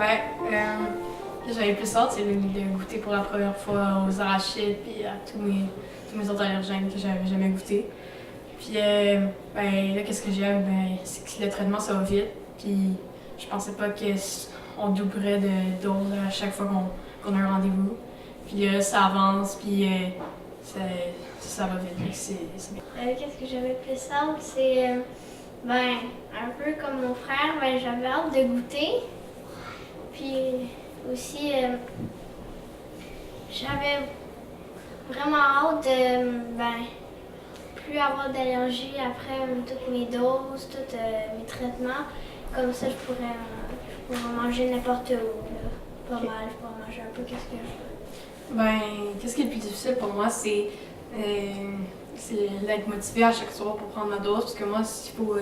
Ben, que j'avais plus hâte, c'est de goûter pour la première fois aux arachides puis à tous mes autres allergènes que j'avais jamais goûté. Puis, ben, là, qu'est-ce que j'aime? Ben, c'est que le traitement, ça va vite. Puis, je pensais pas qu'on doublerait de doses à chaque fois qu'on a un rendez-vous. Puis là, ça avance, puis ça va vite. C'est bien. Qu'est-ce que j'avais plus hâte? C'est, ben, un peu comme mon frère, ben, j'avais hâte de goûter. Puis aussi, j'avais vraiment hâte de, ben, plus avoir d'allergie après toutes mes doses, tous mes traitements. Comme ça, je pourrais manger n'importe où, là. Pas mal, je pourrais manger un peu qu'est-ce que je veux. Ben, qu'est-ce qui est le plus difficile pour moi, c'est d'être motivée à chaque soir pour prendre ma dose, parce que moi, il faut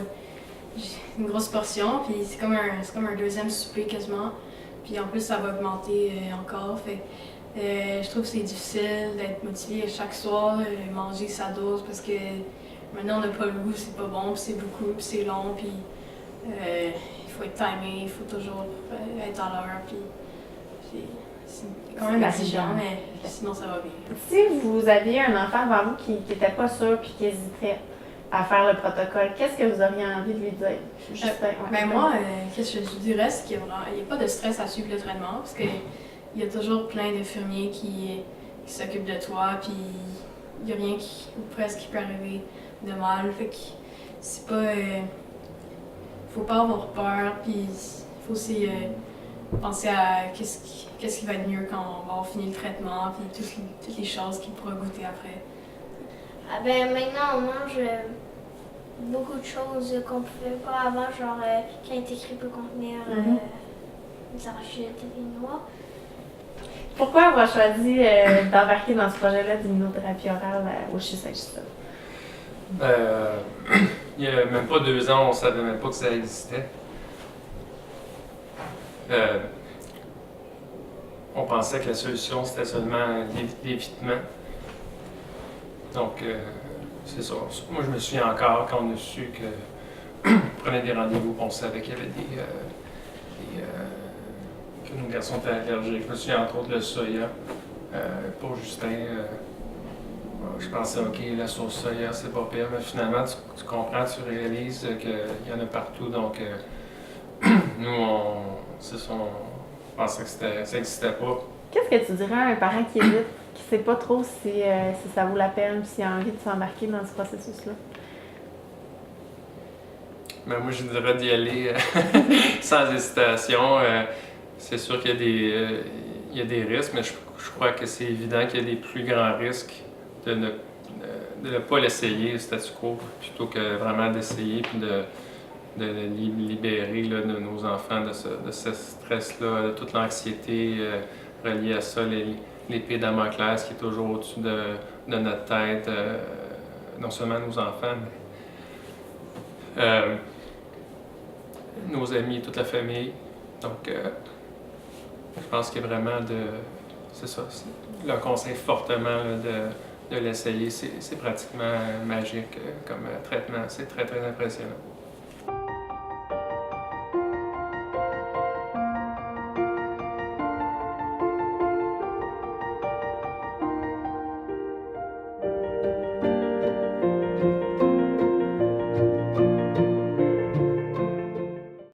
j'ai une grosse portion, puis c'est comme un deuxième souper quasiment. Puis en plus, ça va augmenter encore. Fait je trouve que c'est difficile d'être motivé chaque soir, manger sa dose, parce que maintenant on n'a pas le goût, c'est pas bon, puis c'est beaucoup, puis c'est long, puis il faut être timé, il faut toujours être à l'heure, puis c'est quand même exigeant, mais sinon ça va bien. Si vous aviez un enfant devant vous qui n'était pas sûr puis qui hésitait à faire le protocole, qu'est-ce que vous auriez envie de lui dire? Moi, qu'est-ce que je dirais, c'est qu'il n'y a pas de stress à suivre le traitement, parce qu'il y a toujours plein d'infirmiers qui s'occupent de toi, puis il n'y a rien ou presque qui peut arriver de mal. Fait que c'est pas. Faut pas avoir peur, puis il faut aussi penser à qu'est-ce qui va être mieux quand on va avoir fini le traitement, puis toutes les choses qu'il pourra goûter après. Ah ben maintenant on mange beaucoup de choses qu'on pouvait pas avant, genre quand il est écrit peut contenir des arachides, des noix. Pourquoi avoir choisi d'embarquer dans ce projet-là d'immunothérapie orale au CHUSAC? Il n'y a même pas 2 ans, on ne savait même pas que ça existait. On pensait que la solution, c'était seulement l'évitement. Donc, c'est ça. Moi, je me souviens encore quand on a su qu'on prenait des rendez-vous, on savait qu'il y avait que nos garçons étaient allergiques. Je me souviens entre autres le soya. Pour Justin, je pensais, OK, la sauce soya, c'est pas pire, mais finalement, tu comprends, tu réalises qu'il y en a partout. Donc, nous, on pensait que ça n'existait pas. Qu'est-ce que tu dirais à un parent qui hésite, qui ne sait pas trop si ça vaut la peine, s'il a envie de s'embarquer dans ce processus-là? Ben, moi, je dirais d'y aller sans hésitation. C'est sûr qu'il y a des risques, mais je crois que c'est évident qu'il y a des plus grands risques de ne pas l'essayer, le statu quo, plutôt que vraiment d'essayer puis de libérer là, de nos enfants de ce stress-là, de toute l'anxiété reliée à ça, l'épée de Damoclès qui est toujours au-dessus de notre tête, non seulement nos enfants, mais nos amis, toute la famille. Donc, je pense qu'il y a vraiment c'est ça, je le conseille fortement là, de l'essayer. C'est pratiquement magique comme traitement. C'est très, très impressionnant.